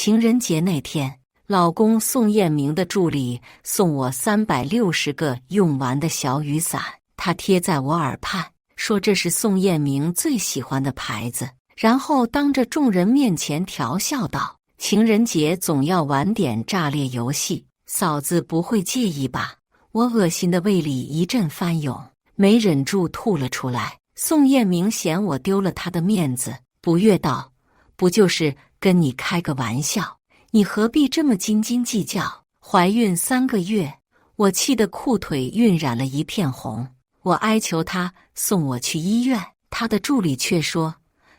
情人节那天，老公宋彦明的助理送我360个用完的小雨伞，他贴在我耳畔，说这是宋彦明最喜欢的牌子，然后当着众人面前调笑道：情人节总要玩点炸裂游戏，嫂子不会介意吧？我恶心的胃里一阵翻涌，没忍住吐了出来。宋彦明嫌我丢了他的面子，不悦道：不就是跟你开个玩笑，你何必这么斤斤计较？怀孕3个月，我气得裤腿晕染了一片红。我哀求他送我去医院，他的助理却说：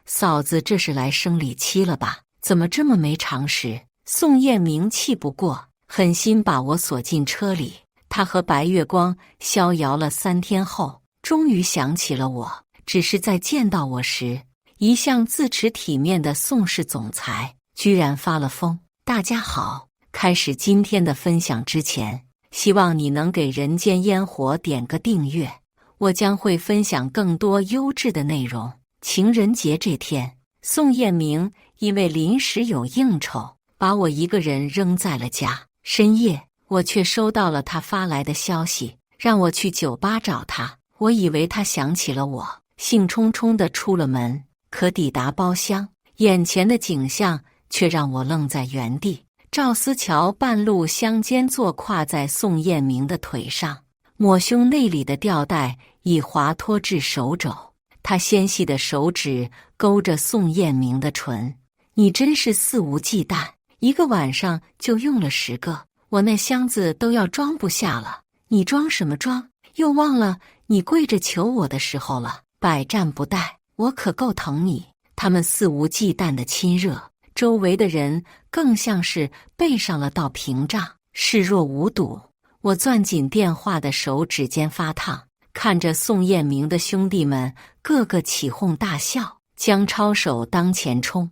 嫂子这是来生理期了吧？怎么这么没常识？宋彦明气不过，狠心把我锁进车里。他和白月光逍遥了3天后，终于想起了我，只是在见到我时，一向自持体面的宋氏总裁居然发了疯。大家好，开始今天的分享之前，希望你能给人间烟火点个订阅，我将会分享更多优质的内容。情人节这天，宋彦明因为临时有应酬，把我一个人扔在了家。深夜，我却收到了他发来的消息，让我去酒吧找他。我以为他想起了我，兴冲冲地出了门。可抵达包厢，眼前的景象却让我愣在原地。赵思乔半路相间坐跨在宋彦明的腿上，抹胸内里的吊带已滑脱至手肘，他纤细的手指勾着宋彦明的唇。你真是肆无忌惮，一个晚上就用了10个，我那箱子都要装不下了。你装什么装？又忘了你跪着求我的时候了，百战不殆，我可够疼你。他们肆无忌惮的亲热，周围的人更像是背上了道屏障，视若无睹。我攥紧电话的手指尖发烫，看着宋彦明的兄弟们个个起哄大笑，将抄手当前冲。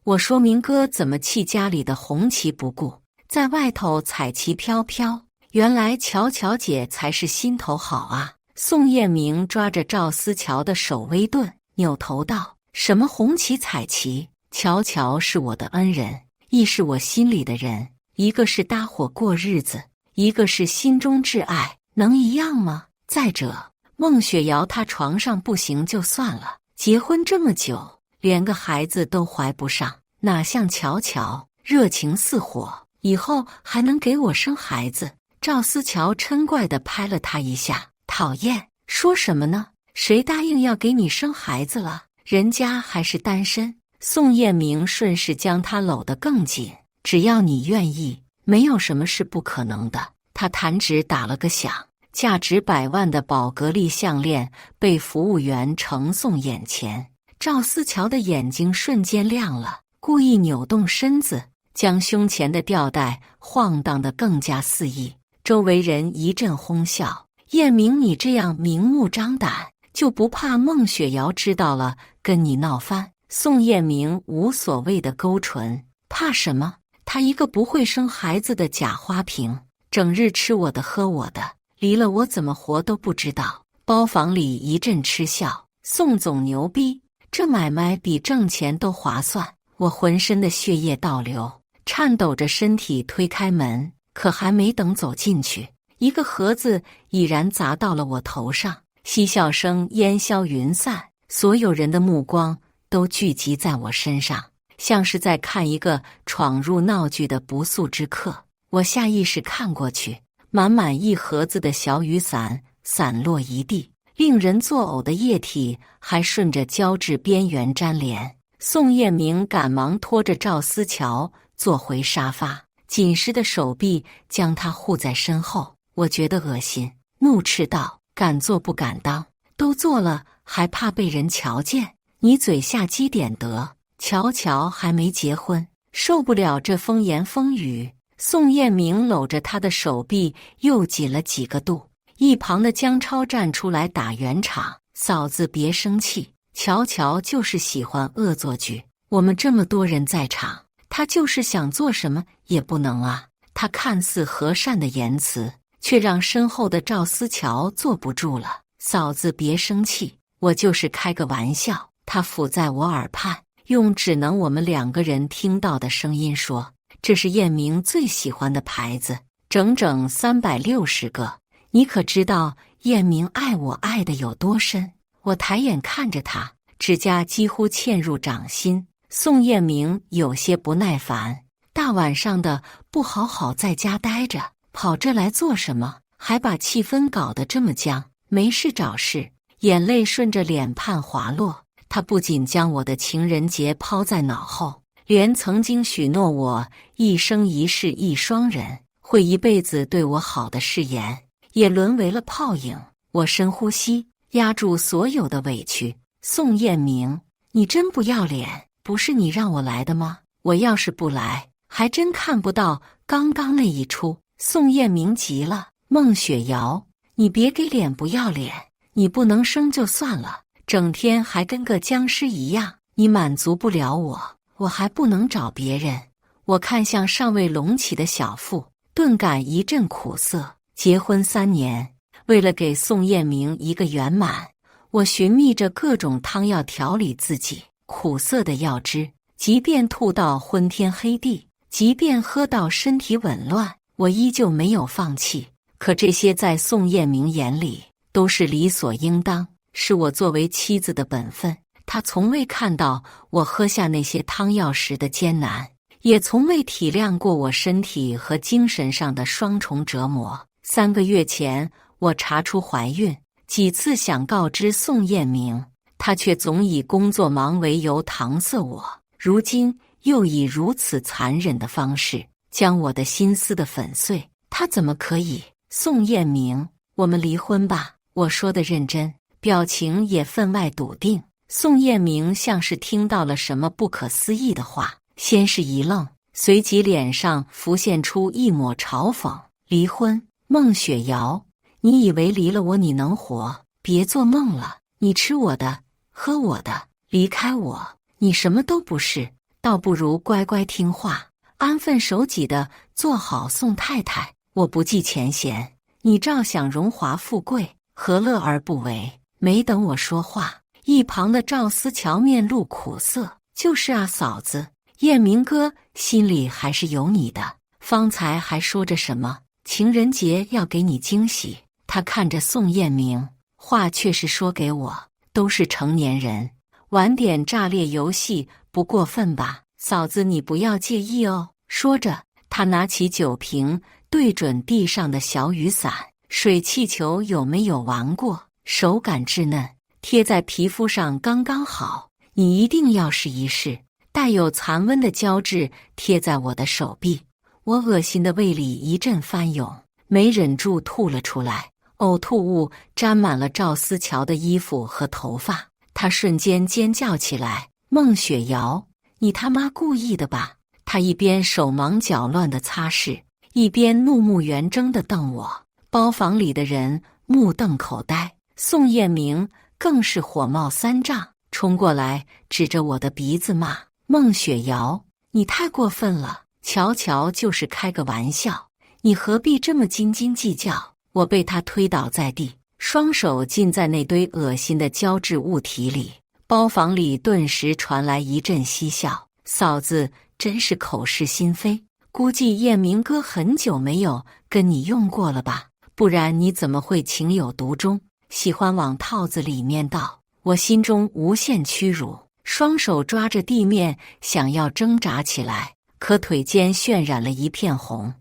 我说明哥怎么弃家里的红旗不顾，在外头彩旗飘飘，原来乔乔姐才是心头好啊。宋彦明抓着赵思乔的手微顿，扭头道：什么红旗彩旗？乔乔是我的恩人，亦是我心里的人，一个是搭伙过日子，一个是心中挚爱，能一样吗？再者，孟雪瑶她床上不行就算了，结婚这么久，连个孩子都怀不上，哪像乔乔热情似火，以后还能给我生孩子。赵思乔嗔怪地拍了他一下，讨厌，说什么呢？谁答应要给你生孩子了？人家还是单身。宋彦明顺势将他搂得更紧，只要你愿意，没有什么是不可能的。他弹指打了个响，价值100万的宝格丽项链被服务员呈送眼前。赵思乔的眼睛瞬间亮了，故意扭动身子，将胸前的吊带晃荡得更加肆意。周围人一阵哄笑。彦明，你这样明目张胆，就不怕孟雪瑶知道了跟你闹翻？宋彦明无所谓的勾唇，怕什么？他一个不会生孩子的假花瓶，整日吃我的喝我的，离了我怎么活都不知道。包房里一阵嗤笑，宋总牛逼，这买卖比挣钱都划算。我浑身的血液倒流，颤抖着身体推开门，可还没等走进去，一个盒子已然砸到了我头上，嬉笑声烟消云散，所有人的目光都聚集在我身上，像是在看一个闯入闹剧的不速之客。我下意识看过去，满满一盒子的小雨伞散落一地，令人作呕的液体还顺着胶质边缘粘连。宋彦明赶忙拖着赵思乔坐回沙发，紧实的手臂将他护在身后。我觉得恶心，怒斥道：敢做不敢当，都做了还怕被人瞧见？你嘴下积点德，乔乔还没结婚，受不了这风言风语。宋彦明搂着他的手臂又紧了几个度。一旁的江超站出来打圆场：嫂子别生气，乔乔就是喜欢恶作剧，我们这么多人在场，他就是想做什么也不能啊。他看似和善的言辞，却让身后的赵思乔坐不住了。嫂子别生气，我就是开个玩笑。他伏在我耳畔，用只能我们2个人听到的声音说：这是燕明最喜欢的牌子，整整360个。你可知道燕明爱我爱得有多深？我抬眼看着他，指甲几乎嵌入掌心。宋燕明有些不耐烦，大晚上的不好好在家待着，跑这来做什么？还把气氛搞得这么僵，没事找事。眼泪顺着脸畔滑落，他不仅将我的情人节抛在脑后，连曾经许诺我一生一世一双人，会一辈子对我好的誓言，也沦为了泡影。我深呼吸，压住所有的委屈。宋燕明，你真不要脸，不是你让我来的吗？我要是不来，还真看不到刚刚那一出。宋燕明急了，孟雪瑶，你别给脸不要脸，你不能生就算了，整天还跟个僵尸一样，你满足不了我，我还不能找别人。我看向尚未隆起的小腹，顿感一阵苦涩。结婚3年，为了给宋燕明一个圆满，我寻觅着各种汤药调理自己。苦涩的药汁，即便吐到昏天黑地，即便喝到身体紊乱，我依旧没有放弃。可这些在宋燕明眼里都是理所应当，是我作为妻子的本分。他从未看到我喝下那些汤药时的艰难，也从未体谅过我身体和精神上的双重折磨。3个月前，我查出怀孕，几次想告知宋燕明，他却总以工作忙为由搪塞我。如今又以如此残忍的方式将我的心撕得粉碎，他怎么可以？宋燕明，我们离婚吧。我说的认真，表情也分外笃定。宋燕明像是听到了什么不可思议的话，先是一愣，随即脸上浮现出一抹嘲讽。离婚？孟雪瑶，你以为离了我你能活？别做梦了，你吃我的，喝我的，离开我，你什么都不是，倒不如乖乖听话，安分守己的做好宋太太。我不计前嫌，你照想荣华富贵，何乐而不为？没等我说话，一旁的赵思乔面露苦涩。就是啊，嫂子，燕明哥心里还是有你的，方才还说着什么情人节要给你惊喜。他看着宋燕明，话却是说给我，都是成年人，玩点炸裂游戏不过分吧？嫂子你不要介意哦。说着，他拿起酒瓶对准地上的小雨伞，水气球有没有玩过？手感稚嫩，贴在皮肤上刚刚好，你一定要试一试。带有残温的胶质贴在我的手臂，我恶心的胃里一阵翻涌，没忍住吐了出来。呕吐物沾满了赵思乔的衣服和头发，他瞬间尖叫起来：孟雪瑶，你他妈故意的吧？他一边手忙脚乱地擦拭，一边怒目圆睁地瞪我。包房里的人目瞪口呆，宋燕明更是火冒三丈，冲过来指着我的鼻子骂：孟雪瑶，你太过分了，乔乔就是开个玩笑，你何必这么斤斤计较？我被他推倒在地，双手浸在那堆恶心的胶质物体里。包房里顿时传来一阵嬉笑。嫂子真是口是心非，估计燕明哥很久没有跟你用过了吧？不然你怎么会情有独钟，喜欢往套子里面倒？我心中无限屈辱，双手抓着地面想要挣扎起来，可腿间渲染了一片红。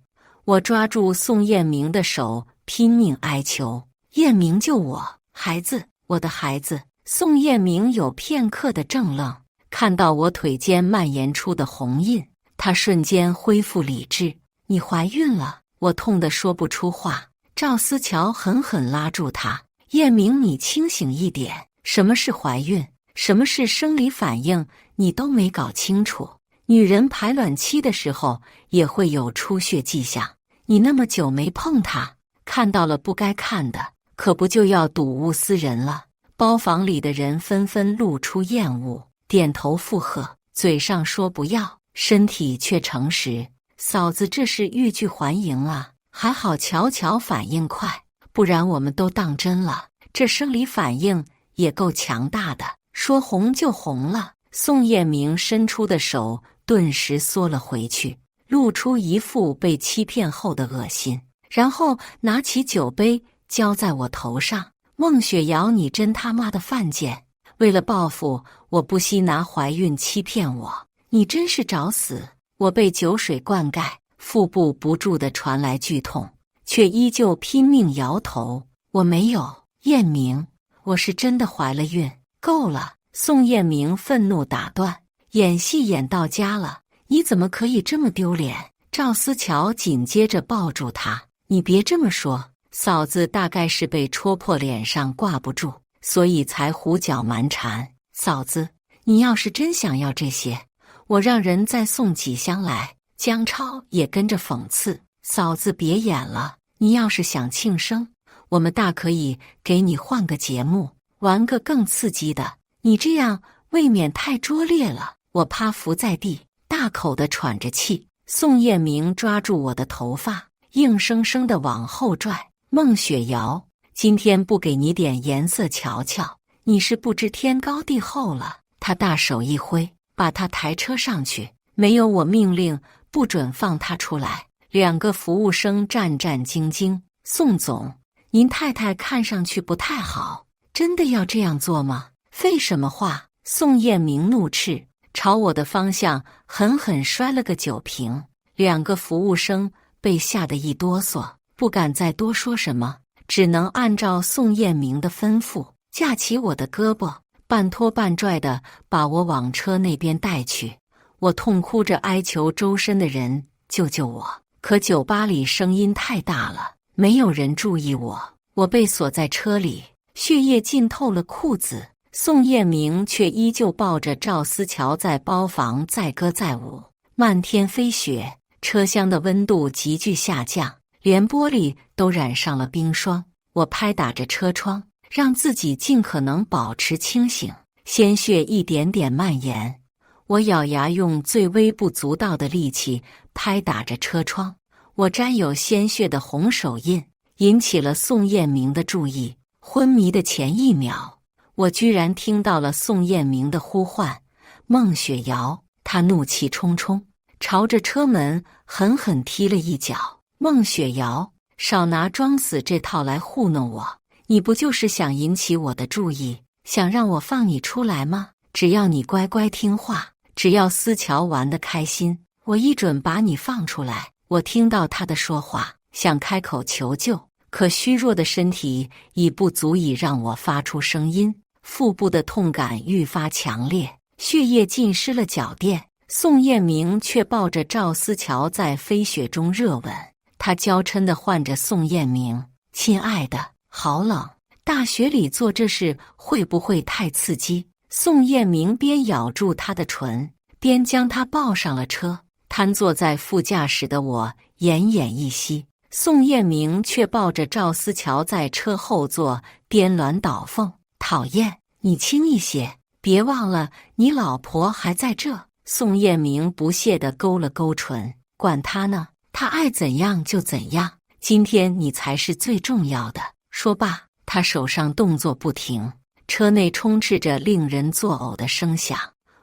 我抓住宋燕明的手，拼命哀求：燕明救我，孩子，我的孩子！宋燕明有片刻的怔愣，看到我腿间蔓延出的红印，他瞬间恢复理智。你怀孕了！我痛得说不出话。赵思乔狠狠拉住他：燕明，你清醒一点，什么是怀孕？什么是生理反应？你都没搞清楚。女人排卵期的时候也会有出血迹象，你那么久没碰它，看到了不该看的，可不就要睹物思人了？包房里的人纷纷露出厌恶，点头附和，嘴上说不要，身体却诚实。嫂子这是欲拒还迎啊！还好乔乔反应快，不然我们都当真了。这生理反应也够强大的，说红就红了。宋燕明伸出的手顿时缩了回去，露出一副被欺骗后的恶心，然后拿起酒杯浇在我头上。孟雪瑶，你真他妈的犯贱！为了报复，我不惜拿怀孕欺骗我，你真是找死！我被酒水灌溉，腹部不住地传来剧痛，却依旧拼命摇头。我没有，燕明，我是真的怀了孕。够了！宋燕明愤怒打断，演戏演到家了，你怎么可以这么丢脸？赵思乔紧接着抱住他，你别这么说，嫂子大概是被戳破脸上挂不住，所以才胡搅蛮缠。嫂子，你要是真想要这些，我让人再送几箱来。姜超也跟着讽刺，嫂子别演了，你要是想庆生，我们大可以给你换个节目，玩个更刺激的，你这样未免太拙劣了。我趴伏在地，大口地喘着气。宋彦明抓住我的头发，硬生生地往后拽。孟雪瑶，今天不给你点颜色瞧瞧，你是不知天高地厚了。他大手一挥，把他抬车上去，没有我命令，不准放他出来。两个服务生战战兢兢。宋总，您太太看上去不太好，真的要这样做吗？废什么话！宋彦明怒斥，朝我的方向狠狠摔了个酒瓶。两个服务生被吓得一哆嗦，不敢再多说什么，只能按照宋彦明的吩咐，架起我的胳膊，半拖半拽地把我往车那边带去。我痛哭着哀求周身的人救救我，可酒吧里声音太大了，没有人注意我。我被锁在车里，血液浸透了裤子。宋彦明却依旧抱着赵思乔在包房载歌载舞。漫天飞雪，车厢的温度急剧下降，连玻璃都染上了冰霜。我拍打着车窗，让自己尽可能保持清醒。鲜血一点点蔓延，我咬牙用最微不足道的力气拍打着车窗。我沾有鲜血的红手印引起了宋彦明的注意。昏迷的前一秒，我居然听到了宋彦明的呼唤：孟雪瑶。他怒气冲冲，朝着车门狠狠踢了一脚。孟雪瑶，少拿装死这套来糊弄我！你不就是想引起我的注意，想让我放你出来吗？只要你乖乖听话，只要思乔玩得开心，我一准把你放出来。我听到他的说话，想开口求救，可虚弱的身体已不足以让我发出声音。腹部的痛感愈发强烈，血液浸湿了脚垫。宋彦明却抱着赵思乔在飞雪中热吻，他娇嗔地唤着宋彦明：亲爱的，好冷，大雪里做这事会不会太刺激？宋彦明边咬住他的唇，边将他抱上了车。瘫坐在副驾驶的我奄奄一息，宋彦明却抱着赵思乔在车后座颠鸾倒凤。讨厌，你轻一些，别忘了你老婆还在这。宋彦明不屑地勾了勾唇，管他呢，他爱怎样就怎样，今天你才是最重要的。说罢，他手上动作不停，车内充斥着令人作呕的声响。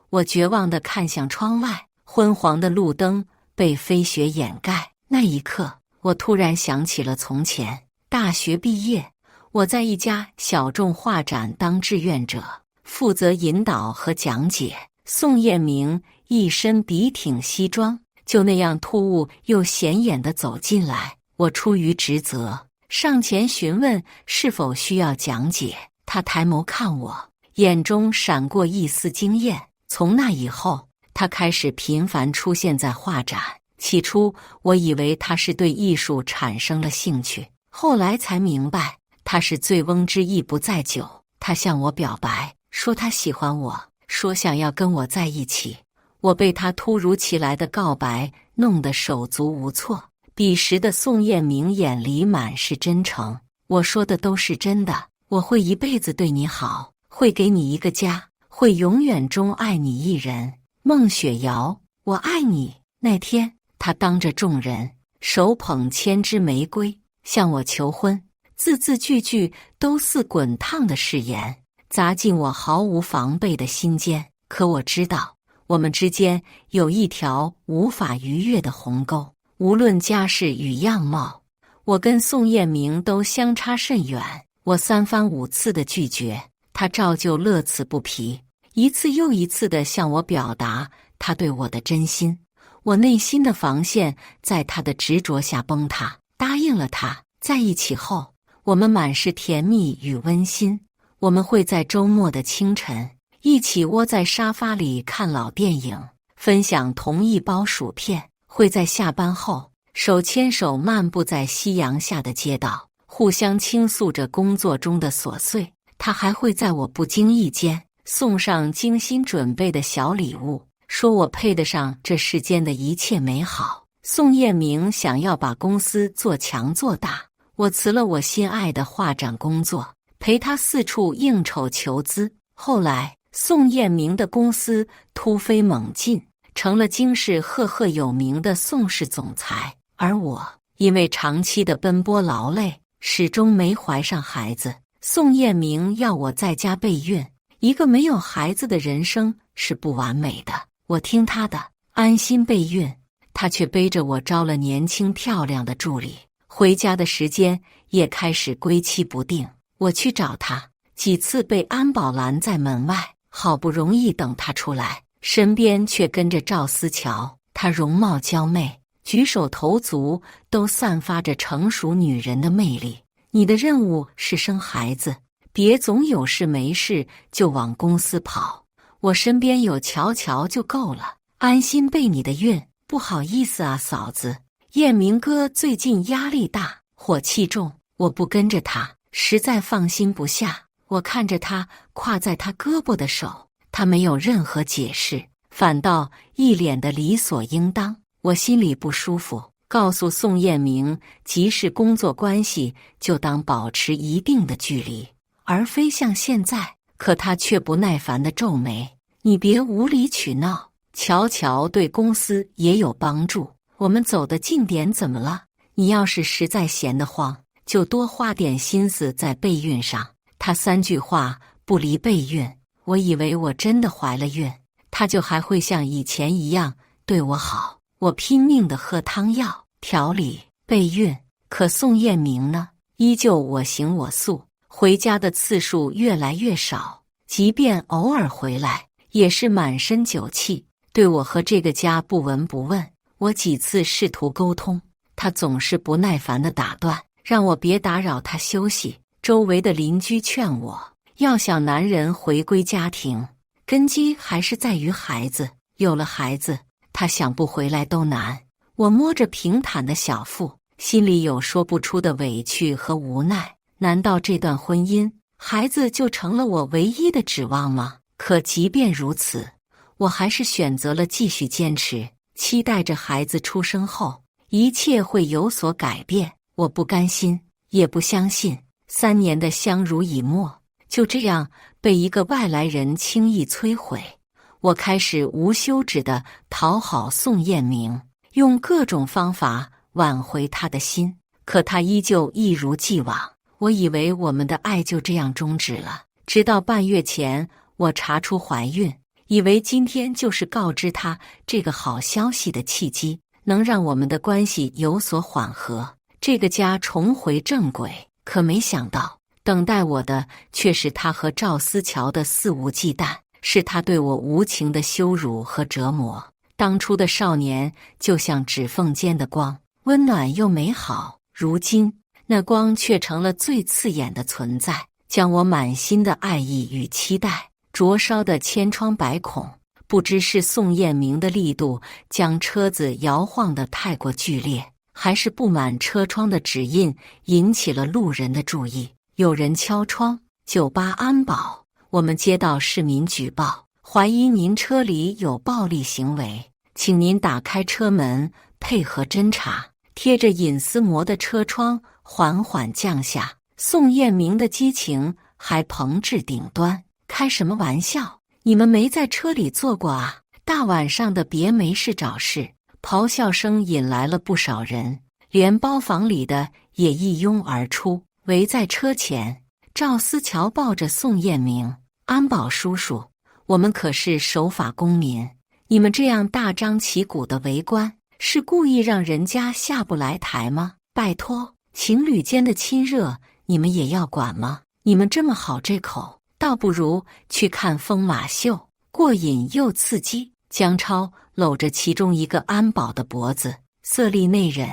我绝望地看向窗外，昏黄的路灯被飞雪掩盖。那一刻，我突然想起了从前。大学毕业，我在一家小众画展当志愿者，负责引导和讲解。宋彦明一身笔挺西装，就那样突兀又显眼地走进来。我出于职责，上前询问是否需要讲解。他抬眸看我，眼中闪过一丝惊艳。从那以后，他开始频繁出现在画展。起初，我以为他是对艺术产生了兴趣，后来才明白，他是醉翁之意不在酒。他向我表白，说他喜欢我，说想要跟我在一起。我被他突如其来的告白弄得手足无措。彼时的宋彦明眼里满是真诚，我说的都是真的，我会一辈子对你好，会给你一个家，会永远钟爱你一人。孟雪瑶，我爱你。那天，他当着众人，手捧千支玫瑰，向我求婚，字字句句都似滚烫的誓言，砸进我毫无防备的心间。可我知道，我们之间有一条无法逾越的鸿沟，无论家世与样貌，我跟宋彦明都相差甚远。我3番5次的拒绝，他照旧乐此不疲，一次又一次地向我表达他对我的真心。我内心的防线在他的执着下崩塌，答应了他。在一起后，我们满是甜蜜与温馨。我们会在周末的清晨一起窝在沙发里看老电影，分享同一包薯片；会在下班后手牵手漫步在夕阳下的街道，互相倾诉着工作中的琐碎。他还会在我不经意间送上精心准备的小礼物，说我配得上这世间的一切美好。宋彦明想要把公司做强做大，我辞了我心爱的画展工作，陪他四处应酬求资。后来宋彦明的公司突飞猛进，成了京市赫赫有名的宋氏总裁，而我因为长期的奔波劳累，始终没怀上孩子。宋彦明要我在家备孕，一个没有孩子的人生是不完美的，我听他的，安心备孕。他却背着我招了年轻漂亮的助理，回家的时间也开始归期不定。我去找他，几次被安保拦在门外，好不容易等他出来，身边却跟着赵思乔。她容貌娇媚，举手投足都散发着成熟女人的魅力。你的任务是生孩子，别总有事没事就往公司跑，我身边有乔乔就够了，安心备你的孕。不好意思啊，嫂子，彦明哥最近压力大，火气重，我不跟着他，实在放心不下。我看着他挎在他胳膊的手，他没有任何解释，反倒一脸的理所应当。我心里不舒服，告诉宋彦明，即使工作关系，就当保持一定的距离，而非像现在。可他却不耐烦地皱眉：“你别无理取闹。乔乔对公司也有帮助，我们走得近点怎么了？你要是实在闲得慌，就多花点心思在备孕上。”他3句话不离备孕，我以为我真的怀了孕，他就还会像以前一样对我好。我拼命地喝汤药调理备孕，可宋彦明呢，依旧我行我素，回家的次数越来越少，即便偶尔回来，也是满身酒气，对我和这个家不闻不问。我几次试图沟通，他总是不耐烦地打断，让我别打扰他休息。周围的邻居劝我，要想男人回归家庭，根基还是在于孩子，有了孩子，他想不回来都难。我摸着平坦的小腹，心里有说不出的委屈和无奈。难道这段婚姻，孩子就成了我唯一的指望吗？可即便如此，我还是选择了继续坚持，期待着孩子出生后，一切会有所改变。我不甘心，也不相信，3年的相濡以沫，就这样被一个外来人轻易摧毁。我开始无休止地讨好宋彦明，用各种方法挽回他的心，可他依旧一如既往。我以为我们的爱就这样终止了，直到半月前我查出怀孕，以为今天就是告知他这个好消息的契机，能让我们的关系有所缓和，这个家重回正轨。可没想到，等待我的却是他和赵思乔的肆无忌惮，是他对我无情的羞辱和折磨。当初的少年就像指缝间的光，温暖又美好，如今那光却成了最刺眼的存在，将我满心的爱意与期待灼烧得千疮百孔。不知是宋彦明的力度将车子摇晃得太过剧烈，还是布满车窗的指印引起了路人的注意。有人敲窗，酒吧安保，我们接到市民举报，怀疑您车里有暴力行为，请您打开车门配合侦查。贴着隐私膜的车窗缓缓降下，宋彦明的激情还膨至顶端。开什么玩笑？你们没在车里坐过啊？大晚上的别没事找事！咆哮声引来了不少人，连包房里的也一拥而出，围在车前。赵思乔抱着宋彦明：“安保叔叔，我们可是守法公民，你们这样大张旗鼓的围观，是故意让人家下不来台吗？拜托，情侣间的亲热，你们也要管吗？你们这么好这口，倒不如去看疯马秀，过瘾又刺激。姜超搂着其中一个安保的脖子，色厉内荏。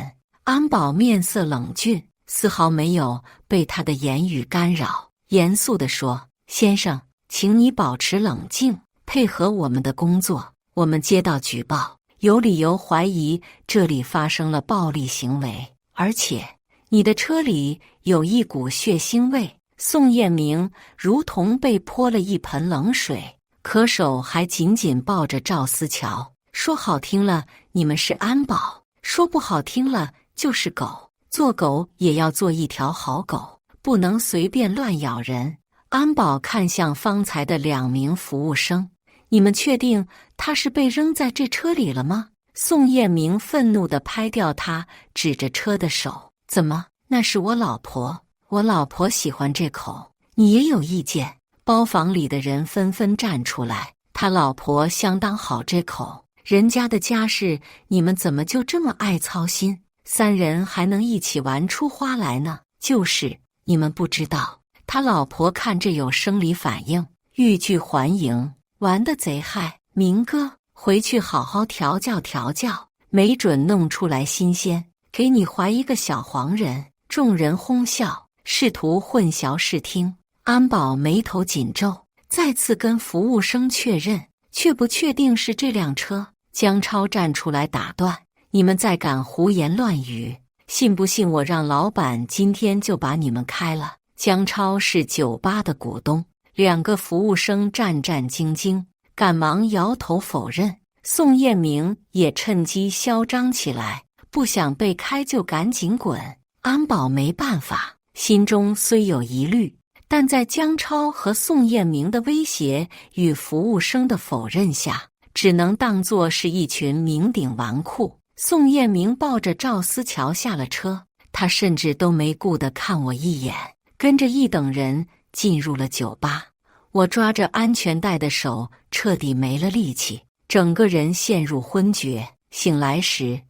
安保面色冷峻，丝毫没有被他的言语干扰，严肃地说：“先生，请你保持冷静，配合我们的工作。我们接到举报，有理由怀疑这里发生了暴力行为，而且你的车里有一股血腥味。”宋彦明如同被泼了一盆冷水，可手还紧紧抱着赵思乔，说好听了你们是安保，说不好听了就是狗，做狗也要做一条好狗，不能随便乱咬人。安保看向方才的2名服务生，你们确定他是被扔在这车里了吗？宋彦明愤怒地拍掉他指着车的手，怎么，那是我老婆，我老婆喜欢这口，你也有意见？包房里的人纷纷站出来，他老婆相当好这口，人家的家事你们怎么就这么爱操心？3人还能一起玩出花来呢？就是你们不知道，他老婆看着有生理反应，欲拒还迎，玩得贼嗨。明哥，回去好好调教调教，没准弄出来新鲜，给你怀一个小黄人。众人哄笑，试图混淆视听。安保眉头紧皱，再次跟服务生确认，确不确定是这辆车？姜超站出来打断：“你们再敢胡言乱语，信不信我让老板今天就把你们开了？”姜超是酒吧的股东，2个服务生战战兢兢，赶忙摇头否认。宋彦明也趁机嚣张起来，不想被开就赶紧滚。安保没办法，心中虽有疑虑，但在姜超和宋彦明的威胁与服务生的否认下，只能当作是一群酩酊纨绔。宋彦明抱着赵思乔下了车，他甚至都没顾得看我一眼，跟着一等人进入了酒吧。我抓着安全带的手彻底没了力气，整个人陷入昏厥。醒来时，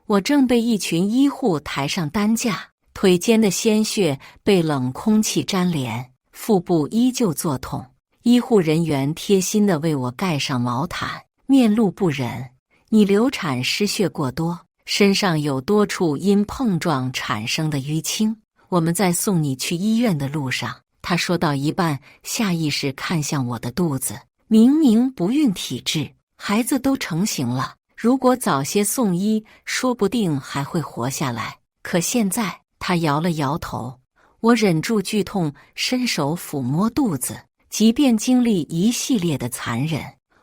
我正被一群医护抬上担架，腿间的鲜血被冷空气沾连，腹部依旧作痛。医护人员贴心地为我盖上毛毯，面露不忍：“你流产失血过多，身上有多处因碰撞产生的淤青，我们在送你去医院的路上。”他说到一半，下意识看向我的肚子，明明不孕体质，孩子都成型了，如果早些送医，说不定还会活下来。可现在，他摇了摇头。我忍住剧痛，伸手抚摸肚子，即便经历一系列的残忍，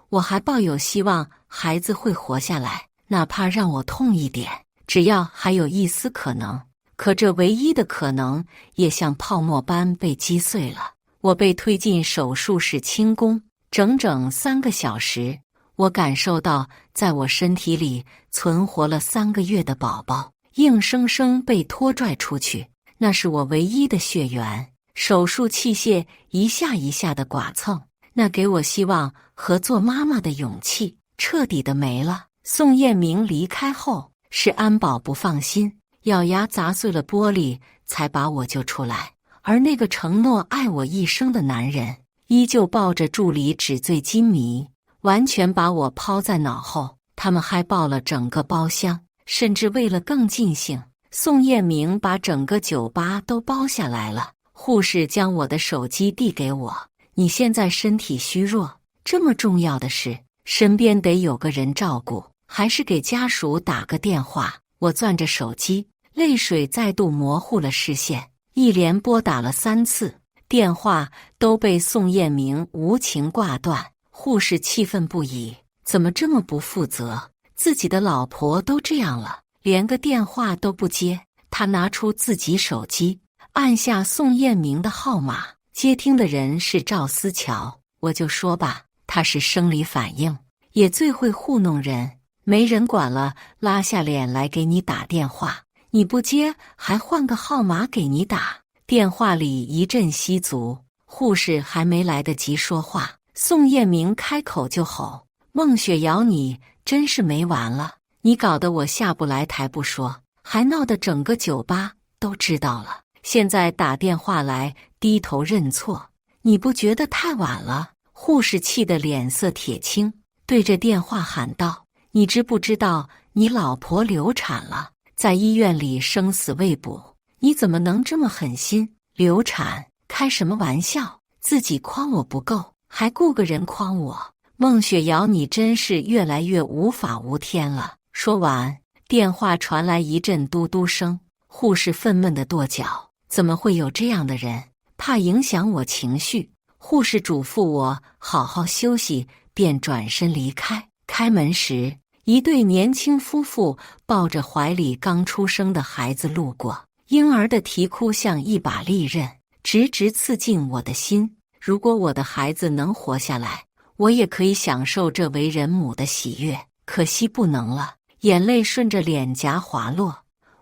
我还抱有希望孩子会活下来，哪怕让我痛一点，只要还有一丝可能。可这唯一的可能也像泡沫般被击碎了。我被推进手术室清宫，整整3个小时。我感受到在我身体里存活了3个月的宝宝，硬生生被拖拽出去，那是我唯一的血缘。手术器械一下一下的剐蹭，那给我希望和做妈妈的勇气彻底的没了。宋彦明离开后，是安保不放心，咬牙砸碎了玻璃才把我救出来，而那个承诺爱我一生的男人依旧抱着助理纸醉金迷，完全把我抛在脑后。他们还爆了整个包厢，甚至为了更尽兴，宋彦明把整个酒吧都包下来了。护士将我的手机递给我：“你现在身体虚弱，这么重要的事，身边得有个人照顾，还是给家属打个电话。”我攥着手机，泪水再度模糊了视线，一连拨打了3次，电话都被宋彦明无情挂断。护士气愤不已：“怎么这么不负责？自己的老婆都这样了，连个电话都不接。”他拿出自己手机，按下宋彦明的号码，接听的人是赵思乔。我就说吧，他是生理反应，也最会糊弄人。没人管了，拉下脸来给你打电话，你不接还换个号码给你打。电话里一阵吸足，护士还没来得及说话，宋彦明开口就吼：“孟雪瑶，你真是没完了！你搞得我下不来台不说，还闹得整个酒吧都知道了。现在打电话来低头认错，你不觉得太晚了？护士气得脸色铁青，对着电话喊道：“你知不知道你老婆流产了，在医院里生死未卜？你怎么能这么狠心？流产？开什么玩笑！自己诓我不够，还雇个人诓我！孟雪瑶，你真是越来越无法无天了。”说完，电话传来一阵嘟嘟声，护士愤懑地跺脚：“怎么会有这样的人？怕影响我情绪。”护士嘱咐我好好休息，便转身离开。开门时，一对年轻夫妇抱着怀里刚出生的孩子路过，婴儿的啼哭像一把利刃，直直刺进我的心。如果我的孩子能活下来，我也可以享受这为人母的喜悦，可惜不能了。眼泪顺着脸颊滑落，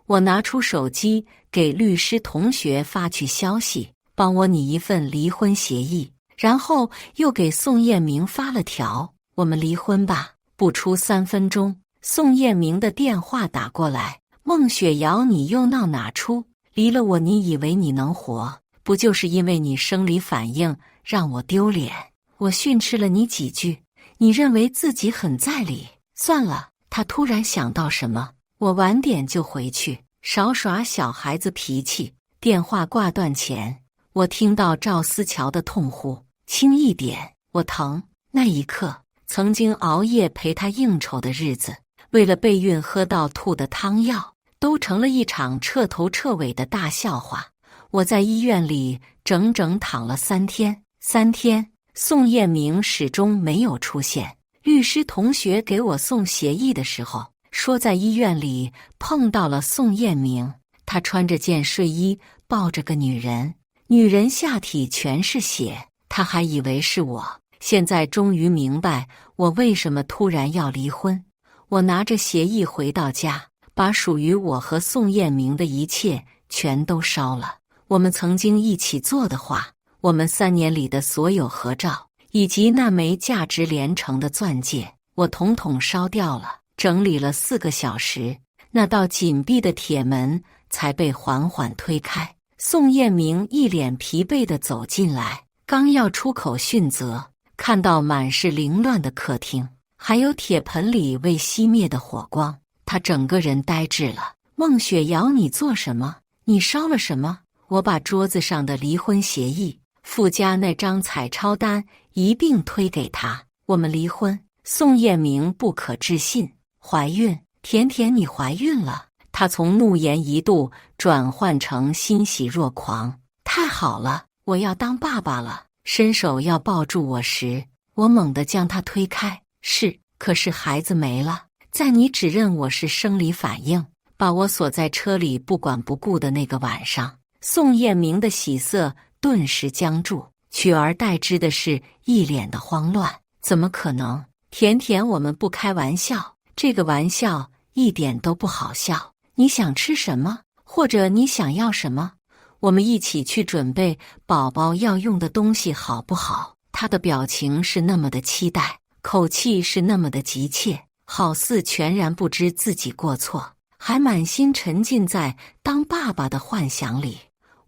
我拿出手机给律师同学发去消息，帮我拟一份离婚协议，然后又给宋彦明发了条：“我们离婚吧。”不出3分钟，宋彦明的电话打过来：“孟雪瑶，你又闹哪出？离了我，你以为你能活？不就是因为你生理反应让我丢脸？我训斥了你几句，你认为自己很在理？算了。”他突然想到什么，我晚点就回去，少耍小孩子脾气。电话挂断前，我听到赵思乔的痛呼：“轻一点，我疼。”那一刻，曾经熬夜陪他应酬的日子，为了备孕喝到吐的汤药，都成了一场彻头彻尾的大笑话。我在医院里整整躺了3天，3天，宋彦明始终没有出现。律师同学给我送协议的时候，说在医院里碰到了宋彦明，他穿着件睡衣，抱着个女人，女人下体全是血，他还以为是我。现在终于明白我为什么突然要离婚。我拿着协议回到家，把属于我和宋彦明的一切全都烧了。我们曾经一起做的画，我们3年里的所有合照，以及那枚价值连城的钻戒，我统统烧掉了。整理了4个小时，那道紧闭的铁门才被缓缓推开。宋彦明一脸疲惫地走进来，刚要出口训责，看到满是凌乱的客厅，还有铁盆里未熄灭的火光，他整个人呆滞了。孟雪瑶，你做什么？你烧了什么？我把桌子上的离婚协议附加那张彩超单一并推给他。我们离婚。宋彦明不可置信。怀孕？甜甜，你怀孕了？他从怒言一度转换成欣喜若狂。太好了，我要当爸爸了。伸手要抱住我时，我猛地将他推开。是，可是孩子没了。在你指认我是生理反应，把我锁在车里不管不顾的那个晚上，宋彦明的喜色顿时僵住，取而代之的是一脸的慌乱。怎么可能？甜甜，我们不开玩笑，这个玩笑一点都不好笑。你想吃什么？或者你想要什么？我们一起去准备宝宝要用的东西好不好？他的表情是那么的期待，口气是那么的急切，好似全然不知自己过错，还满心沉浸在当爸爸的幻想里。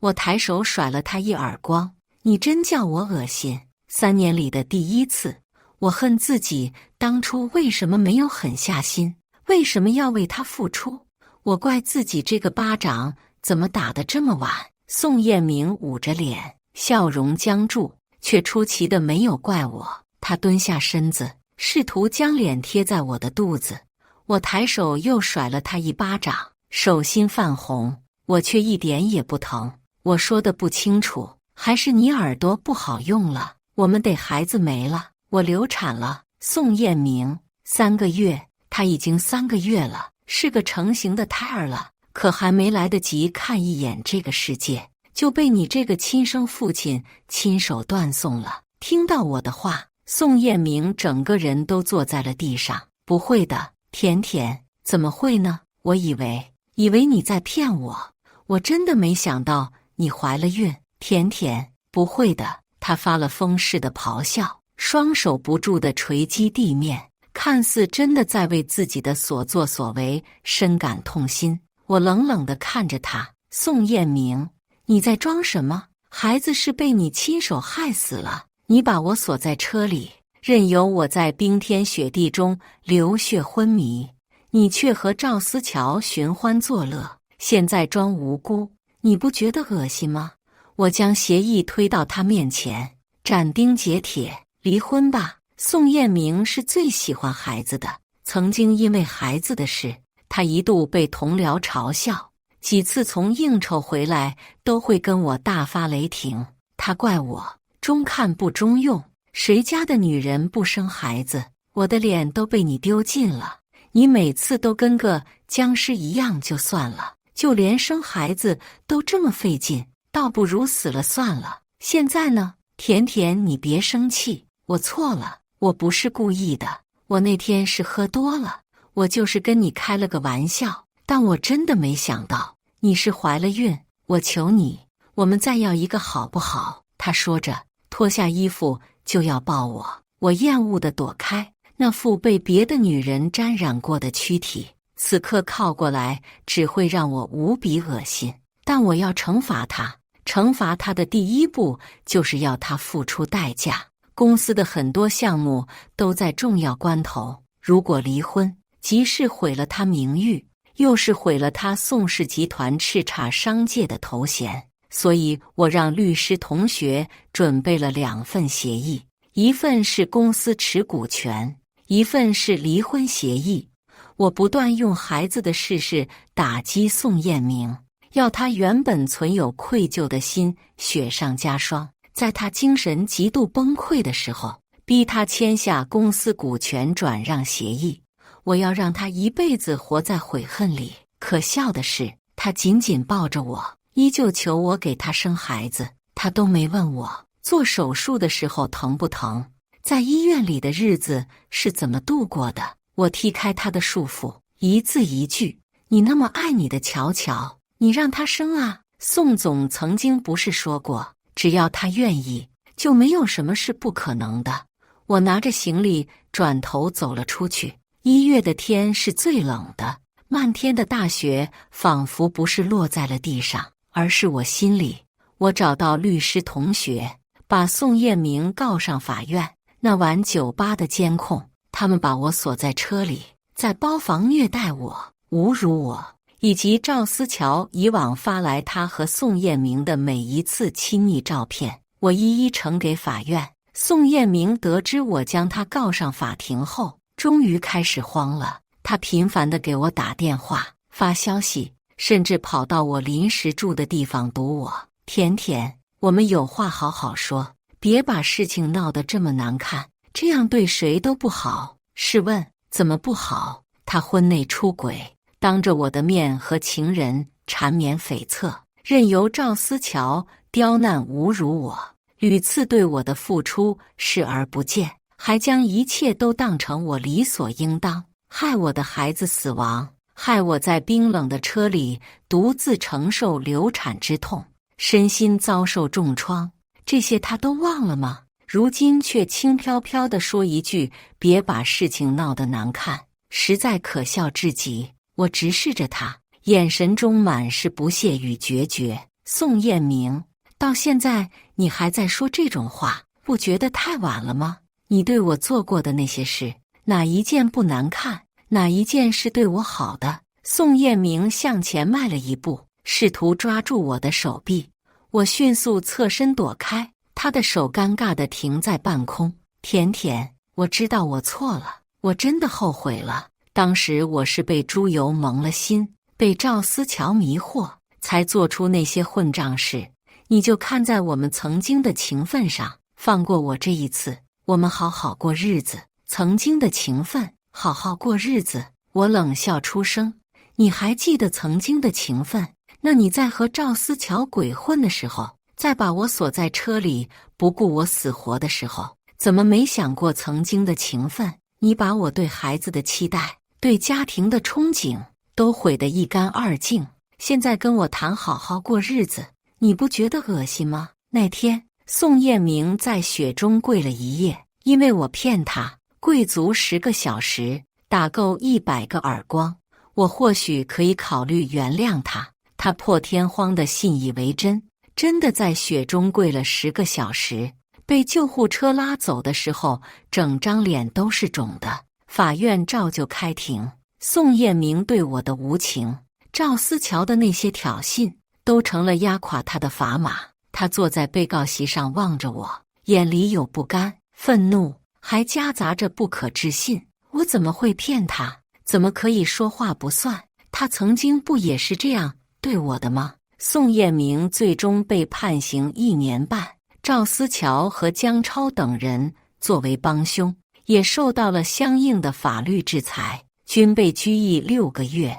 我抬手甩了他一耳光，你真叫我恶心！3年里的第一次，我恨自己当初为什么没有狠下心，为什么要为他付出？我怪自己这个巴掌怎么打得这么晚。宋彦明捂着脸，笑容僵住，却出奇的没有怪我。他蹲下身子，试图将脸贴在我的肚子。我抬手又甩了他一巴掌，手心泛红，我却一点也不疼。我说的不清楚，还是你耳朵不好用了？我们得孩子没了，我流产了。宋彦明，3个月，他已经3个月了，是个成型的胎儿了。可还没来得及看一眼这个世界，就被你这个亲生父亲亲手断送了。听到我的话，宋彦明整个人都坐在了地上。不会的，甜甜，怎么会呢？我以为你在骗我，我真的没想到你怀了孕。甜甜，不会的。他发了疯似的咆哮，双手不住地捶击地面。看似真的在为自己的所作所为深感痛心。我冷冷地看着他，宋彦明，你在装什么？孩子是被你亲手害死了，你把我锁在车里，任由我在冰天雪地中流血昏迷，你却和赵思乔寻欢作乐，现在装无辜，你不觉得恶心吗？我将协议推到他面前，斩钉截铁，离婚吧。宋彦明是最喜欢孩子的，曾经因为孩子的事，他一度被同僚嘲笑，几次从应酬回来都会跟我大发雷霆。他怪我中看不中用，谁家的女人不生孩子？我的脸都被你丢尽了，你每次都跟个僵尸一样就算了，就连生孩子都这么费劲，倒不如死了算了。现在呢？甜甜，你别生气，我错了，我不是故意的，我那天是喝多了，我就是跟你开了个玩笑，但我真的没想到你是怀了孕，我求你，我们再要一个好不好？他说着脱下衣服就要抱我，我厌恶地躲开那副被别的女人沾染过的躯体，此刻靠过来只会让我无比恶心，但我要惩罚他，惩罚他的第一步就是要他付出代价。公司的很多项目都在重要关头，如果离婚，即是毁了他名誉，又是毁了他宋氏集团叱咤商界的头衔。所以我让律师同学准备了2份协议，一份是公司持股权，一份是离婚协议。我不断用孩子的事实打击宋彦明，要他原本存有愧疚的心雪上加霜，在他精神极度崩溃的时候，逼他签下公司股权转让协议。我要让他一辈子活在悔恨里。可笑的是，他紧紧抱着我，依旧求我给他生孩子，他都没问我做手术的时候疼不疼，在医院里的日子是怎么度过的。我踢开他的束缚，一字一句，你那么爱你的乔乔，你让他生啊。宋总曾经不是说过，只要他愿意，就没有什么是不可能的。我拿着行李转头走了出去。1月的天是最冷的，漫天的大雪仿佛不是落在了地上，而是我心里。我找到律师同学，把宋彦明告上法院。那晚酒吧的监控，他们把我锁在车里，在包房虐待我，侮辱我，以及赵思乔以往发来他和宋彦明的每一次亲密照片，我一一呈给法院。宋彦明得知我将他告上法庭后，终于开始慌了。他频繁地给我打电话、发消息，甚至跑到我临时住的地方堵我。甜甜，我们有话好好说，别把事情闹得这么难看，这样对谁都不好。试问怎么不好？他婚内出轨，当着我的面和情人缠绵悱恻，任由赵思乔刁难侮辱我，屡次对我的付出视而不见，还将一切都当成我理所应当，害我的孩子死亡，害我在冰冷的车里独自承受流产之痛，身心遭受重创。这些他都忘了吗？如今却轻飘飘地说一句别把事情闹得难看，实在可笑至极。我直视着他，眼神中满是不屑与决绝。宋彦明，到现在你还在说这种话，不觉得太晚了吗？你对我做过的那些事，哪一件不难看？哪一件是对我好的？宋彦明向前迈了一步，试图抓住我的手臂。我迅速侧身躲开，他的手尴尬地停在半空。甜甜，我知道我错了，我真的后悔了。当时我是被猪油蒙了心，被赵思乔迷惑，才做出那些混账事。你就看在我们曾经的情分上，放过我这一次，我们好好过日子。曾经的情分，好好过日子。我冷笑出声，你还记得曾经的情分？那你在和赵思乔鬼混的时候，在把我锁在车里不顾我死活的时候，怎么没想过曾经的情分？你把我对孩子的期待，对家庭的憧憬都毁得一干二净，现在跟我谈好好过日子，你不觉得恶心吗？那天宋彦明在雪中跪了一夜，因为我骗他，贵族10个小时，打够100个耳光，我或许可以考虑原谅他。他破天荒地信以为真，真的在雪中跪了10个小时。被救护车拉走的时候，整张脸都是肿的。法院照旧开庭，宋彦明对我的无情，赵思乔的那些挑衅，都成了压垮他的砝码。他坐在被告席上望着我，眼里有不甘、愤怒，还夹杂着不可置信。我怎么会骗他？怎么可以说话不算？他曾经不也是这样对我的吗？宋彦明最终被判刑1年半。赵思乔和姜超等人作为帮凶，也受到了相应的法律制裁，均被拘役6个月。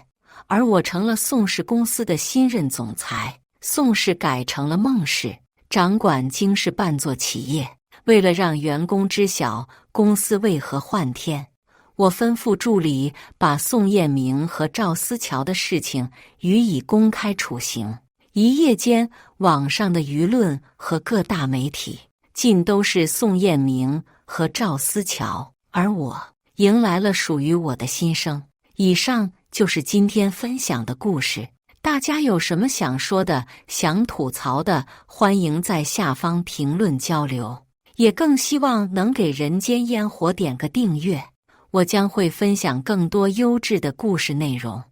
而我成了宋氏公司的新任总裁，宋氏改成了孟氏，掌管京氏半座企业。为了让员工知晓公司为何换天，我吩咐助理把宋彦明和赵思乔的事情予以公开处刑。一夜间，网上的舆论和各大媒体尽都是宋彦明和赵思乔，而我迎来了属于我的新生。以上就是今天分享的故事，大家有什么想说的、想吐槽的，欢迎在下方评论交流。也更希望能给人间烟火点个订阅，我将会分享更多优质的故事内容。